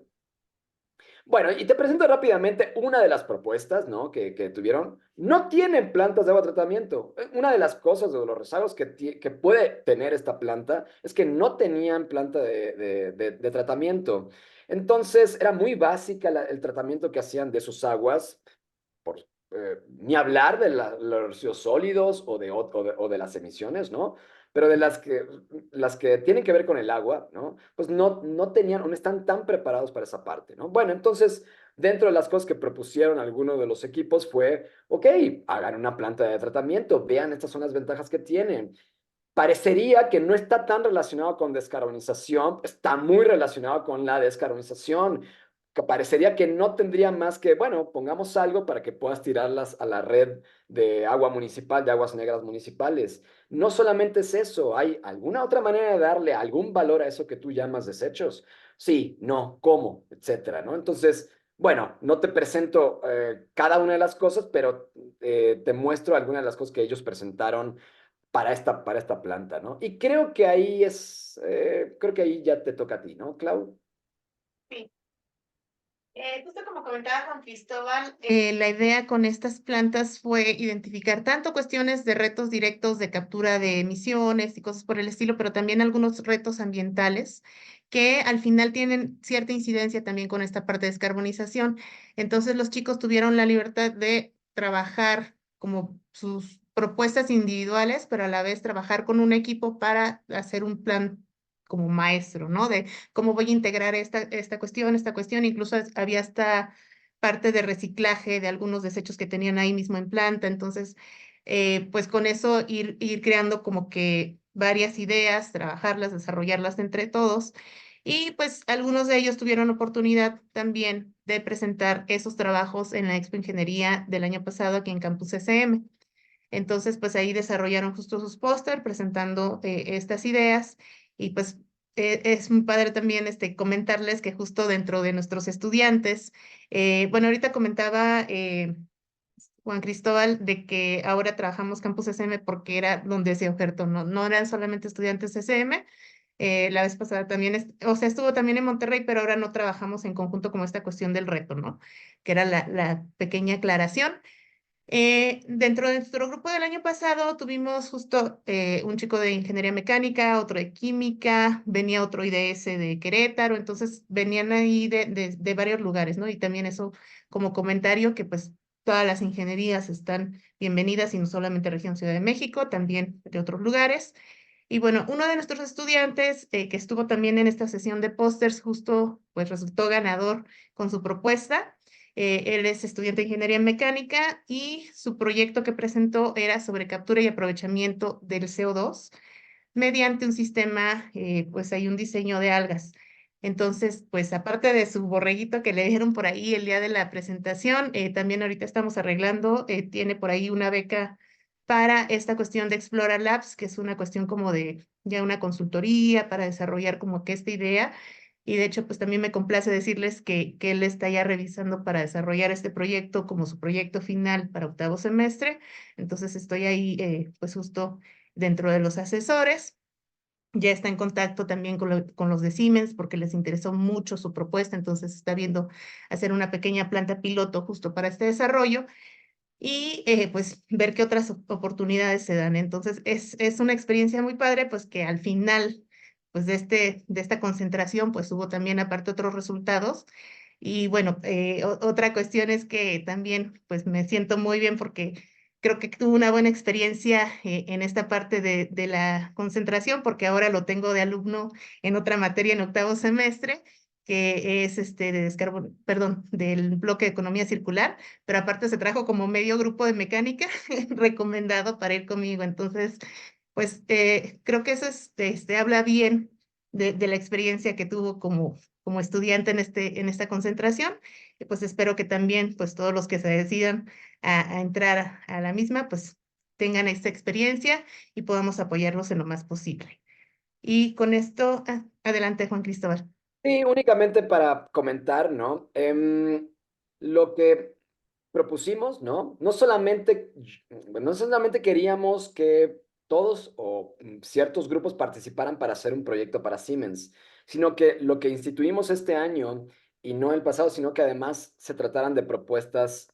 Bueno, y te presento rápidamente una de las propuestas, ¿no? que tuvieron. No tienen plantas de agua tratamiento. Una de las cosas, de los rezagos que puede tener esta planta es que no tenían planta de tratamiento. Entonces, era muy básica el tratamiento que hacían de sus aguas por, ni hablar de los residuos sólidos o de las emisiones, ¿no? Pero de las que tienen que ver con el agua, ¿no? Pues no tenían o no están tan preparados para esa parte, ¿no? Bueno, entonces, dentro de las cosas que propusieron algunos de los equipos fue, ok, hagan una planta de tratamiento, vean, estas son las ventajas que tienen. Parecería que no está tan relacionado con descarbonización, está muy relacionado con la descarbonización, que parecería que no tendría más que, bueno, pongamos algo para que puedas tirarlas a la red de agua municipal, de aguas negras municipales. No solamente es eso, ¿hay alguna otra manera de darle algún valor a eso que tú llamas desechos? Sí, no, ¿cómo? Etcétera, ¿no? Entonces, bueno, no te presento cada una de las cosas, pero te muestro algunas de las cosas que ellos presentaron para esta planta, ¿no? Y creo que ahí ya te toca a ti, ¿no, Clau? Sí. Justo como comentaba Juan Cristóbal, la idea con estas plantas fue identificar tanto cuestiones de retos directos de captura de emisiones y cosas por el estilo, pero también algunos retos ambientales que al final tienen cierta incidencia también con esta parte de descarbonización. Entonces los chicos tuvieron la libertad de trabajar como sus propuestas individuales, pero a la vez trabajar con un equipo para hacer un plan como maestro, ¿no? De cómo voy a integrar esta cuestión. Incluso había esta parte de reciclaje de algunos desechos que tenían ahí mismo en planta. Entonces, pues con eso ir creando como que varias ideas, trabajarlas, desarrollarlas entre todos. Y pues algunos de ellos tuvieron oportunidad también de presentar esos trabajos en la Expo Ingeniería del año pasado aquí en Campus SM. Entonces, pues ahí desarrollaron justo sus póster presentando estas ideas y pues es muy padre también comentarles que justo dentro de nuestros estudiantes, bueno, ahorita comentaba Juan Cristóbal de que ahora trabajamos Campus SM porque era donde se ofertó, no eran solamente estudiantes SM. La vez pasada también, o sea, estuvo también en Monterrey, pero ahora no trabajamos en conjunto como esta cuestión del reto, ¿no? Que era la pequeña aclaración. Dentro de nuestro grupo del año pasado tuvimos justo un chico de ingeniería mecánica, otro de química, venía otro IDS de Querétaro, entonces venían ahí de varios lugares, ¿no? Y también eso como comentario que pues todas las ingenierías están bienvenidas y no solamente región Ciudad de México, también de otros lugares. Y bueno, uno de nuestros estudiantes que estuvo también en esta sesión de pósters justo pues resultó ganador con su propuesta. Él es estudiante de ingeniería mecánica y su proyecto que presentó era sobre captura y aprovechamiento del CO2 mediante un sistema, pues hay un diseño de algas. Entonces, pues aparte de su borreguito que le dieron por ahí el día de la presentación, también ahorita estamos arreglando, tiene por ahí una beca para esta cuestión de Explora Labs, que es una cuestión como de ya una consultoría para desarrollar como que esta idea. Y de hecho, pues también me complace decirles que él está ya revisando para desarrollar este proyecto como su proyecto final para octavo semestre. Entonces estoy ahí, pues justo dentro de los asesores. Ya está en contacto también con los de Siemens porque les interesó mucho su propuesta, entonces está viendo hacer una pequeña planta piloto justo para este desarrollo y pues ver qué otras oportunidades se dan. Entonces es una experiencia muy padre, pues que al final pues de esta concentración pues hubo también aparte otros resultados. Y bueno, otra cuestión es que también pues me siento muy bien porque creo que tuve una buena experiencia en esta parte de la concentración porque ahora lo tengo de alumno en otra materia en octavo semestre que es perdón, del bloque de economía circular, pero aparte se trajo como medio grupo de mecánica recomendado para ir conmigo. Entonces, pues creo que eso habla bien de la experiencia que tuvo como estudiante en esta concentración. Y pues espero que también pues todos los que se decidan a entrar a la misma, pues tengan esta experiencia y podamos apoyarlos en lo más posible. Y con esto, adelante, Juan Cristóbal. Sí, únicamente para comentar, ¿no? Lo que propusimos, ¿no? No solamente queríamos que todos o ciertos grupos participaran para hacer un proyecto para Siemens, sino que lo que instituimos este año, y no el pasado, sino que además se trataran de propuestas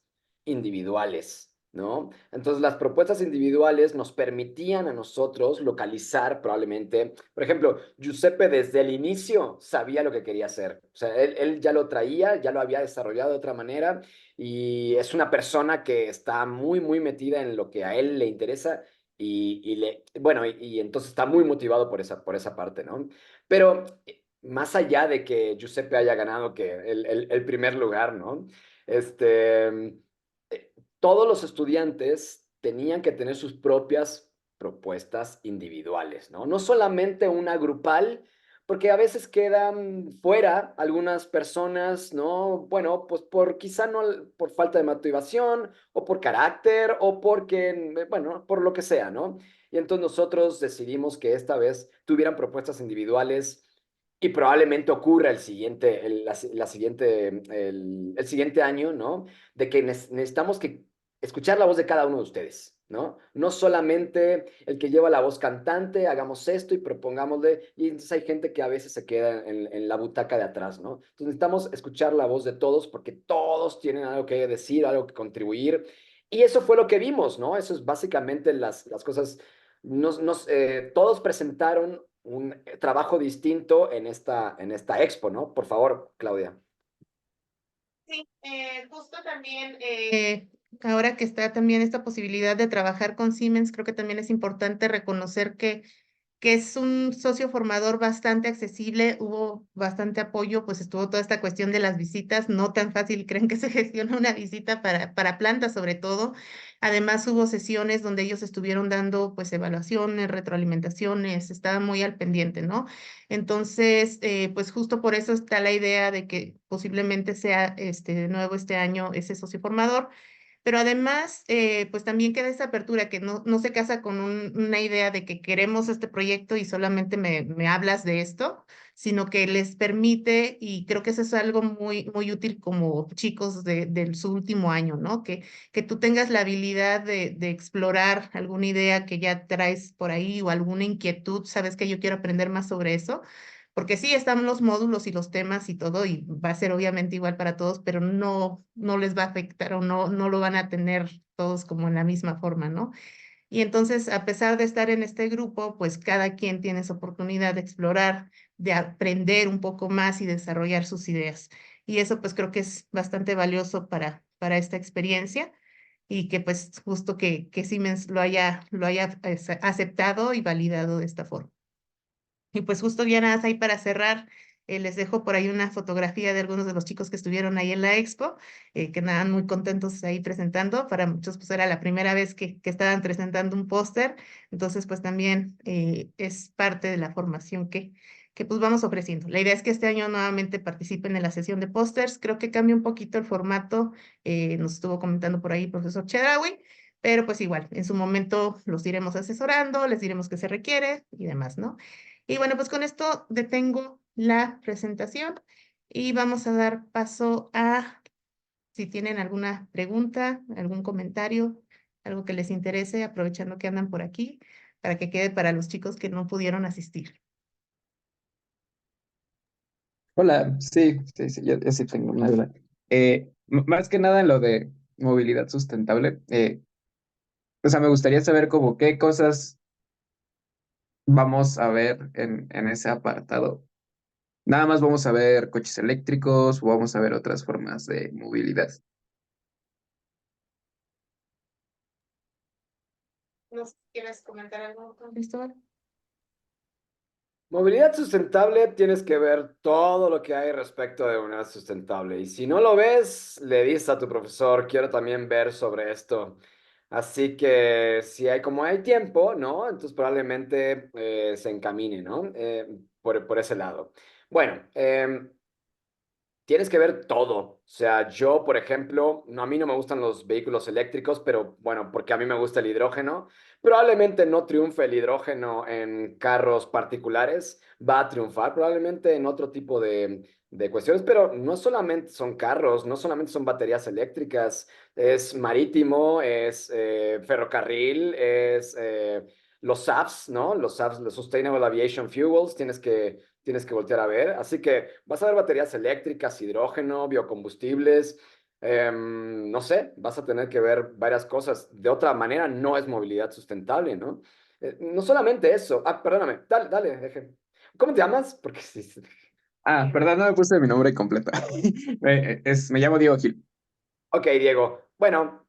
individuales, ¿no? Entonces, las propuestas individuales nos permitían a nosotros localizar probablemente, por ejemplo, Giuseppe desde el inicio sabía lo que quería hacer. O sea, él ya lo traía, ya lo había desarrollado de otra manera y es una persona que está muy, muy metida en lo que a él le interesa bueno, y entonces está muy motivado por esa parte, ¿no? Pero más allá de que Giuseppe haya ganado que el primer lugar, ¿no? Este, todos los estudiantes tenían que tener sus propias propuestas individuales, ¿no? No solamente una grupal, porque a veces quedan fuera algunas personas, ¿no? Bueno, pues por quizá no por falta de motivación o por carácter o porque, bueno, por lo que sea, ¿no? Y entonces nosotros decidimos que esta vez tuvieran propuestas individuales y probablemente ocurra el siguiente año, ¿no? De que necesitamos que escuchar la voz de cada uno de ustedes, ¿no? No solamente el que lleva la voz cantante, hagamos esto y propongámosle, y entonces hay gente que a veces se queda en la butaca de atrás, ¿no? Entonces necesitamos escuchar la voz de todos porque todos tienen algo que decir, algo que contribuir, y eso fue lo que vimos, ¿no? Eso es básicamente las cosas, todos presentaron un trabajo distinto en esta expo, ¿no? Por favor, Claudia. Sí, justo también, ahora que está también esta posibilidad de trabajar con Siemens, creo que también es importante reconocer que es un socio formador bastante accesible, hubo bastante apoyo, pues estuvo toda esta cuestión de las visitas, no tan fácil creen que se gestiona una visita para plantas sobre todo. Además hubo sesiones donde ellos estuvieron dando pues evaluaciones, retroalimentaciones, estaban muy al pendiente, ¿no? Entonces, pues justo por eso está la idea de que posiblemente sea de nuevo este año ese socio formador. pero además, pues también queda esa apertura que no se casa con una idea de que queremos este proyecto y solamente me hablas de esto, sino que les permite, y creo que eso es algo muy útil como chicos de su último año, ¿no? Que tú tengas la habilidad de explorar alguna idea que ya traes por ahí o alguna inquietud, sabes que yo quiero aprender más sobre eso. Porque sí, están los módulos y los temas y todo, y va a ser obviamente igual para todos, pero no les va a afectar o no lo van a tener todos como en la misma forma, ¿no? Y entonces, a pesar de estar en este grupo, pues cada quien tiene esa oportunidad de explorar, de aprender un poco más y desarrollar sus ideas. Y eso pues creo que es bastante valioso para esta experiencia y que pues justo que Siemens lo haya aceptado y validado de esta forma. Y pues justo ya nada más ahí para cerrar, les dejo por ahí una fotografía de algunos de los chicos que estuvieron ahí en la expo, que andaban muy contentos ahí presentando. Para muchos pues era la primera vez que estaban presentando un póster, entonces pues también es parte de la formación que pues vamos ofreciendo. La idea es que este año nuevamente participen en la sesión de pósters, creo que cambia un poquito el formato, nos estuvo comentando por ahí el profesor Chedraui, pero pues igual, en su momento los iremos asesorando, les diremos qué se requiere y demás, ¿no? Y bueno, pues con esto detengo la presentación y vamos a dar paso a si tienen alguna pregunta, algún comentario, algo que les interese, aprovechando que andan por aquí, para que quede para los chicos que no pudieron asistir. Hola, sí, sí, sí, yo sí tengo una duda. Más que nada en lo de movilidad sustentable, o sea, me gustaría saber como qué cosas vamos a ver en ese apartado. Nada más vamos a ver coches eléctricos o vamos a ver otras formas de movilidad. ¿No quieres comentar algo, Cristóbal? Movilidad sustentable, tienes que ver todo lo que hay respecto de una sustentable. Y si no lo ves, le dices a tu profesor, quiero también ver sobre esto. Así que si hay como hay tiempo, ¿no? Entonces probablemente se encamine, ¿no? Por ese lado. Bueno, tienes que ver todo. O sea, yo, por ejemplo, no, a mí no me gustan los vehículos eléctricos, pero bueno, porque a mí me gusta el hidrógeno. Probablemente no triunfe el hidrógeno en carros particulares, va a triunfar probablemente en otro tipo de cuestiones, pero no solamente son carros, no solamente son baterías eléctricas, es marítimo, es ferrocarril, es los SAFs, ¿no? Los SAFs, los Sustainable Aviation Fuels, tienes que voltear a ver. Así que vas a ver baterías eléctricas, hidrógeno, biocombustibles. No sé, vas a tener que ver varias cosas. De otra manera, no es movilidad sustentable, ¿no? No solamente eso. Ah, perdóname. Dale, dale, deje. ¿Cómo te llamas? Porque sí. Ah, perdón, no me puse mi nombre completo. Me llamo Diego Gil. Ok, Diego. Bueno,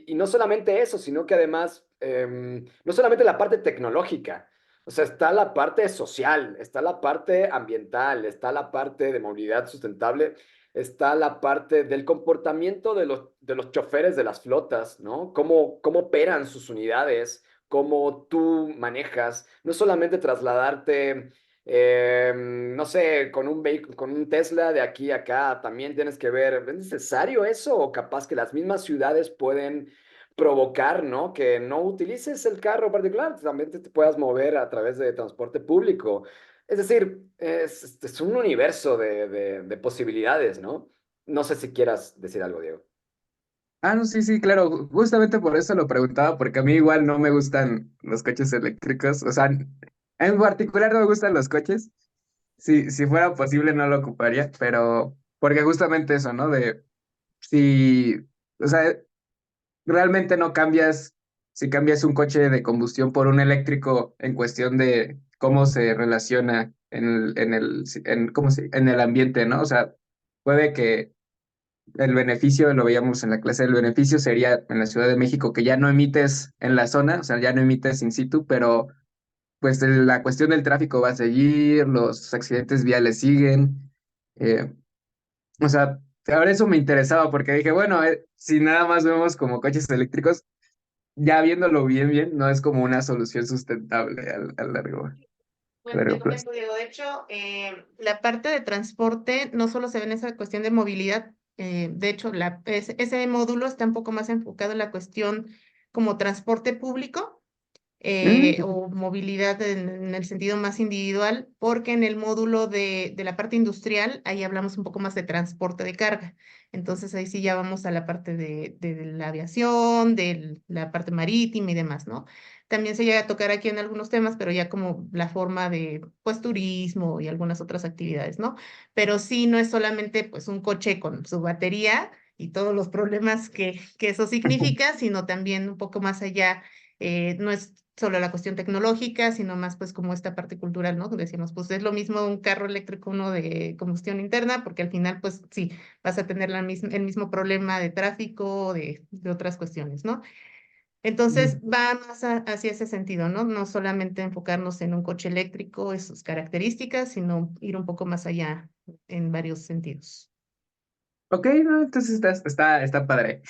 y no solamente eso, sino que además, no solamente la parte tecnológica, o sea, está la parte social, está la parte ambiental, está la parte de movilidad sustentable, está la parte del comportamiento de los choferes de las flotas, ¿no? Cómo operan sus unidades, cómo tú manejas, no solamente trasladarte no sé, con un vehículo, con un Tesla de aquí a acá, también tienes que ver, ¿es necesario eso? O capaz que las mismas ciudades pueden provocar, ¿no? Que no utilices el carro particular, también te puedas mover a través de transporte público. Es decir, es un universo de posibilidades, ¿no? No sé si quieras decir algo, Diego. Ah, no, sí, sí, claro. Justamente por eso lo preguntaba, porque a mí igual no me gustan los coches eléctricos. O sea, en particular no me gustan los coches. Si fuera posible no lo ocuparía, pero porque justamente eso, ¿no? De si, o sea, realmente no cambias, si cambias un coche de combustión por un eléctrico en cuestión de cómo se relaciona en el ambiente, ¿no? O sea, puede que el beneficio, lo veíamos en la clase, el beneficio sería en la Ciudad de México que ya no emites en la zona, o sea, ya no emites in situ, pero pues la cuestión del tráfico va a seguir, los accidentes viales siguen. eh, o sea, ahora eso me interesaba porque dije, bueno, si nada más vemos como coches eléctricos, ya viéndolo bien, no es como una solución sustentable a Bueno, te largo plazo. comento, Diego, de hecho, la parte de transporte no solo se ve en esa cuestión de movilidad, De hecho, ese módulo está un poco más enfocado en la cuestión como transporte público Mm, o movilidad en el sentido más individual, porque en el módulo de la parte industrial, ahí hablamos un poco más de transporte de carga. Entonces ahí sí ya vamos a la parte de la aviación, de la parte marítima y demás, ¿no? También se llega a tocar aquí en algunos temas, pero ya como la forma de, pues, turismo y algunas otras actividades, ¿no? Pero sí, no es solamente, pues, un coche con su batería y todos los problemas que eso significa, sino también un poco más allá no es solo la cuestión tecnológica, sino más pues como esta parte cultural, ¿no? Decimos, pues es lo mismo un carro eléctrico, uno de combustión interna, porque al final pues sí, vas a tener el mismo problema de tráfico, de otras cuestiones, ¿no? Entonces va más hacia ese sentido, ¿no? No solamente enfocarnos en un coche eléctrico y sus características, sino ir un poco más allá en varios sentidos. ok, no, entonces está padre.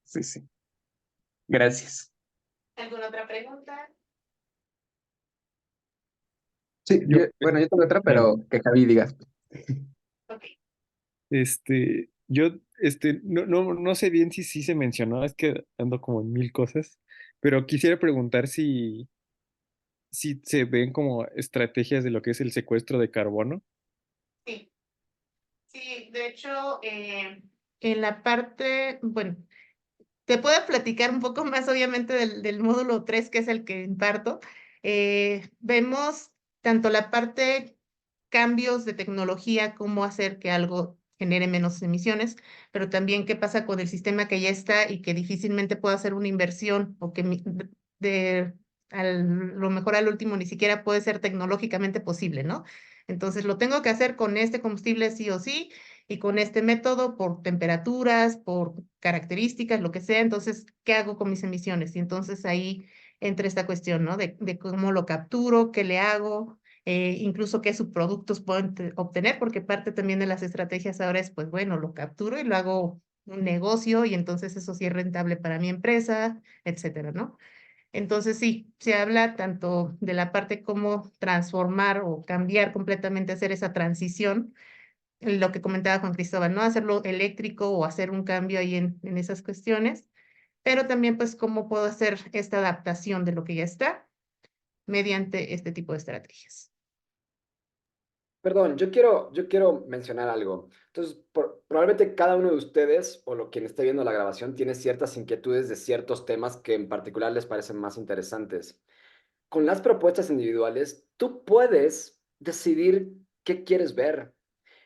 Sí, sí. Gracias. ¿Alguna otra pregunta? Sí, Yo, bueno, yo tengo otra, eh, pero que Javi diga. Ok. no sé bien si sí se mencionó, es que ando como en mil cosas, pero quisiera preguntar si se ven como estrategias de lo que es el secuestro de carbono. Sí, sí, de hecho, en la parte, bueno, te puedo platicar un poco más, obviamente, del módulo 3 que es el que imparto. Vemos tanto la parte cambios de tecnología, cómo hacer que algo genere menos emisiones, pero también qué pasa con el sistema que ya está y que difícilmente puede hacer una inversión o que de, lo mejor al último ni siquiera puede ser tecnológicamente posible, ¿no? Entonces lo tengo que hacer con este combustible sí o sí y con este método por temperaturas, por características, lo que sea. Entonces, ¿qué hago con mis emisiones? Y entonces ahí entra esta cuestión, ¿no? De cómo lo capturo, qué le hago, incluso qué subproductos puedo obtener, porque parte también de las estrategias ahora es, pues bueno, lo capturo y lo hago un negocio y entonces eso sí es rentable para mi empresa, etcétera, ¿no? Entonces sí, se habla tanto de la parte cómo transformar o cambiar completamente, hacer esa transición, lo que comentaba Juan Cristóbal, ¿no? Hacerlo eléctrico o hacer un cambio ahí en esas cuestiones, pero también pues cómo puedo hacer esta adaptación de lo que ya está mediante este tipo de estrategias. Perdón, yo quiero mencionar algo. Entonces, probablemente cada uno de ustedes o quien esté viendo la grabación tiene ciertas inquietudes de ciertos temas que en particular les parecen más interesantes. Con las propuestas individuales, tú puedes decidir qué quieres ver.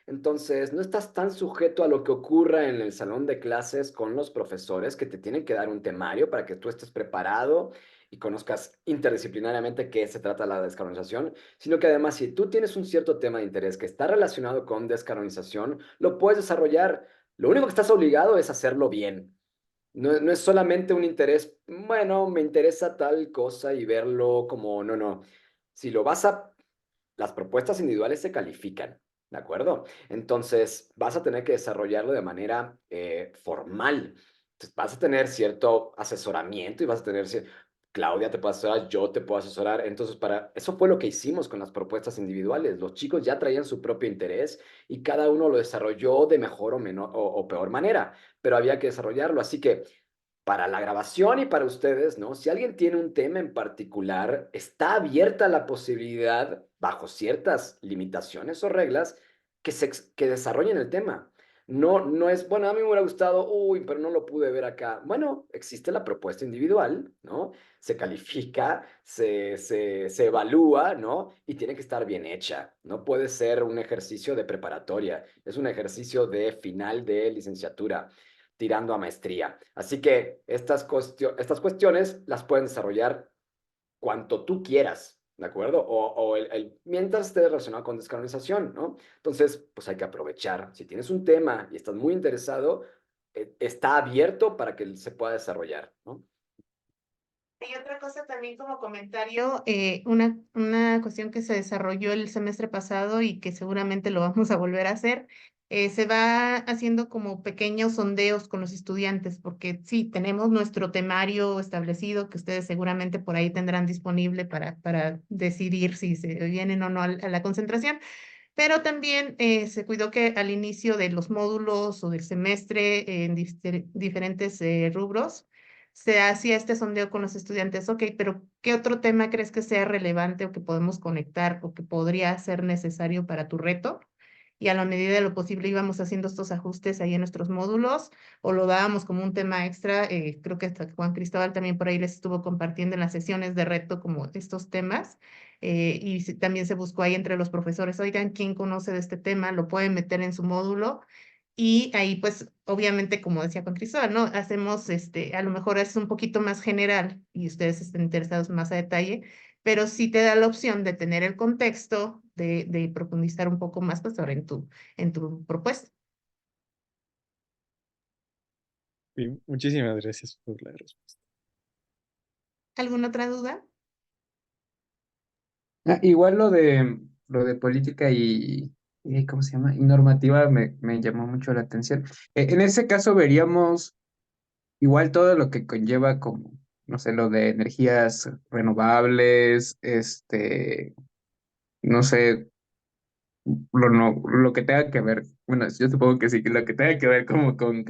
Entonces, no estás tan sujeto a lo que ocurra en el salón de clases con los profesores que te tienen que dar un temario para que tú estés preparado y conozcas interdisciplinariamente qué se trata la descarbonización, sino que además si tú tienes un cierto tema de interés que está relacionado con descarbonización, lo puedes desarrollar. Lo único que estás obligado es hacerlo bien. No es solamente un interés, bueno, me interesa tal cosa y verlo como, no, no. Si lo vas a las propuestas individuales se califican, ¿de acuerdo? Entonces, vas a tener que desarrollarlo de manera formal. Entonces, vas a tener cierto asesoramiento y vas a tener, Claudia te puede asesorar, yo te puedo asesorar. Entonces, eso fue lo que hicimos con las propuestas individuales. Los chicos ya traían su propio interés y cada uno lo desarrolló de mejor o, menor, o peor manera, pero había que desarrollarlo. Así que para la grabación y para ustedes, ¿no? Si alguien tiene un tema en particular, está abierta la posibilidad, bajo ciertas limitaciones o reglas, que desarrollen el tema. No es, bueno, a mí me hubiera gustado, uy, pero no lo pude ver acá. Bueno, existe la propuesta individual, ¿no? Se califica, se evalúa, ¿no? Y tiene que estar bien hecha. No puede ser un ejercicio de preparatoria, es un ejercicio de final de licenciatura tirando a maestría. Así que estas cuestiones las pueden desarrollar cuanto tú quieras, ¿de acuerdo? O mientras esté relacionado con descarbonización, ¿no? Entonces, pues hay que aprovechar. Si tienes un tema y estás muy interesado, está abierto para que se pueda desarrollar, ¿no? Y otra cosa también como comentario, una cuestión que se desarrolló el semestre pasado y que seguramente lo vamos a volver a hacer, se va haciendo como pequeños sondeos con los estudiantes, porque sí, tenemos nuestro temario establecido que ustedes seguramente por ahí tendrán disponible para decidir si se vienen o no a la concentración, Pero también se cuidó que al inicio de los módulos o del semestre en diferentes rubros se hacía este sondeo con los estudiantes. Ok, pero ¿qué otro tema crees que sea relevante o que podemos conectar o que podría ser necesario para tu reto? Y a la medida de lo posible íbamos haciendo estos ajustes ahí en nuestros módulos o lo dábamos como un tema extra. Creo que hasta Juan Cristóbal también por ahí les estuvo compartiendo en las sesiones de reto como estos temas. También se buscó ahí entre los profesores, oigan, ¿quién conoce de este tema? Lo pueden meter en su módulo. Y ahí, pues, obviamente, como decía con Cristóbal, ¿no? Hacemos, a lo mejor es un poquito más general y ustedes estén interesados más a detalle, pero sí te da la opción de tener el contexto, de profundizar un poco más, pues, ahora en tu propuesta. Bien, muchísimas gracias por la respuesta. ¿Alguna otra duda? Igual lo de política y ¿cómo se llama? Y normativa me llamó mucho la atención. En ese caso veríamos igual todo lo que conlleva como, no sé, lo de energías renovables, no sé, lo que tenga que ver, bueno, yo supongo que sí, que lo que tenga que ver como con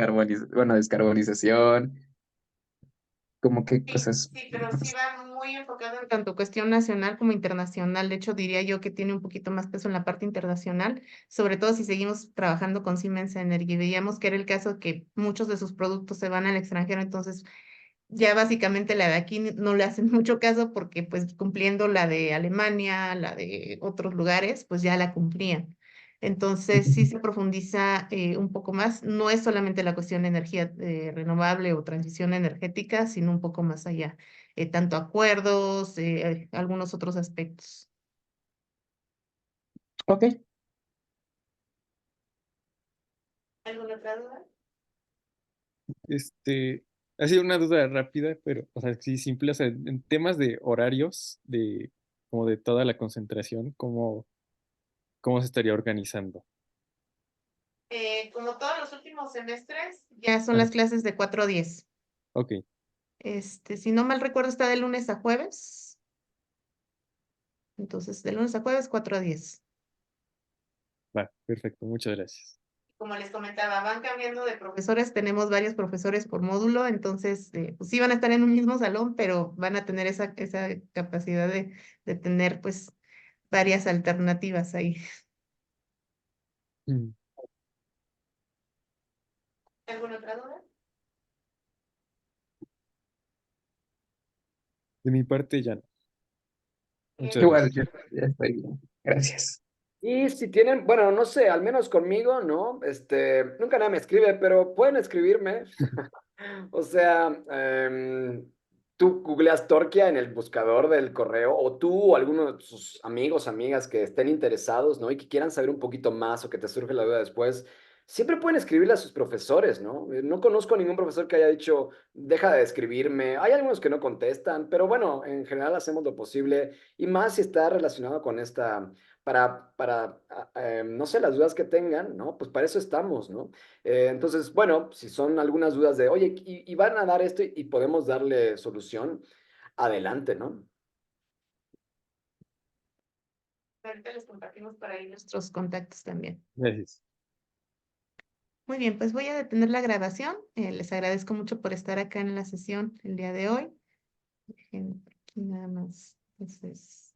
bueno, descarbonización, como qué Sí, cosas. sí, pero sí va muy enfocado en tanto cuestión nacional como internacional. De hecho, diría yo que tiene un poquito más peso en la parte internacional, sobre todo si seguimos trabajando con Siemens Energy. Veíamos que era el caso que muchos de sus productos se van al extranjero, entonces ya básicamente la de aquí no le hacen mucho caso porque pues cumpliendo la de Alemania, la de otros lugares, pues ya la cumplían. Entonces sí se profundiza un poco más. No es solamente la cuestión de energía renovable o transición energética, sino un poco más allá. Tanto acuerdos, algunos otros aspectos. Ok. ¿Alguna otra duda? Ha sido una duda rápida, pero, o sea, sí, simple, o sea, en temas de horarios, como de toda la concentración, ¿cómo se estaría organizando? Como todos los últimos semestres, ya son Ah, las clases de 4 a 10. ok, Si no mal recuerdo, está de lunes a jueves. Entonces, de lunes a jueves, 4 a 10. va, perfecto, muchas gracias. Como les comentaba, van cambiando de profesores. Tenemos varios profesores por módulo, entonces, pues sí van a estar en un mismo salón, pero van a tener esa capacidad de tener, pues, varias alternativas ahí. Mm. ¿Alguna otra duda? De mi parte ya no. Muchas Igual, gracias. ya estoy bien. Gracias. Y si tienen, bueno, no sé, al menos conmigo, ¿no? Nunca nadie me escribe, pero pueden escribirme. O sea, tú googleas Torquia en el buscador del correo, o tú o alguno de sus amigos, amigas que estén interesados, ¿no? Y que quieran saber un poquito más o que te surge la duda después, siempre pueden escribirle a sus profesores, ¿no? No conozco ningún profesor que haya dicho, deja de escribirme. Hay algunos que no contestan, pero bueno, en general hacemos lo posible y más si está relacionado con esta, no sé, las dudas que tengan, ¿no? Pues para eso estamos, ¿no? Entonces, bueno, si son algunas dudas de, oye, y van a dar esto y podemos darle solución, adelante, ¿no? Ahorita les compartimos por ahí nuestros contactos también. Gracias. Muy bien, pues voy a detener la grabación. Les agradezco mucho por estar acá en la sesión el día de hoy. Dejen aquí nada más. Entonces.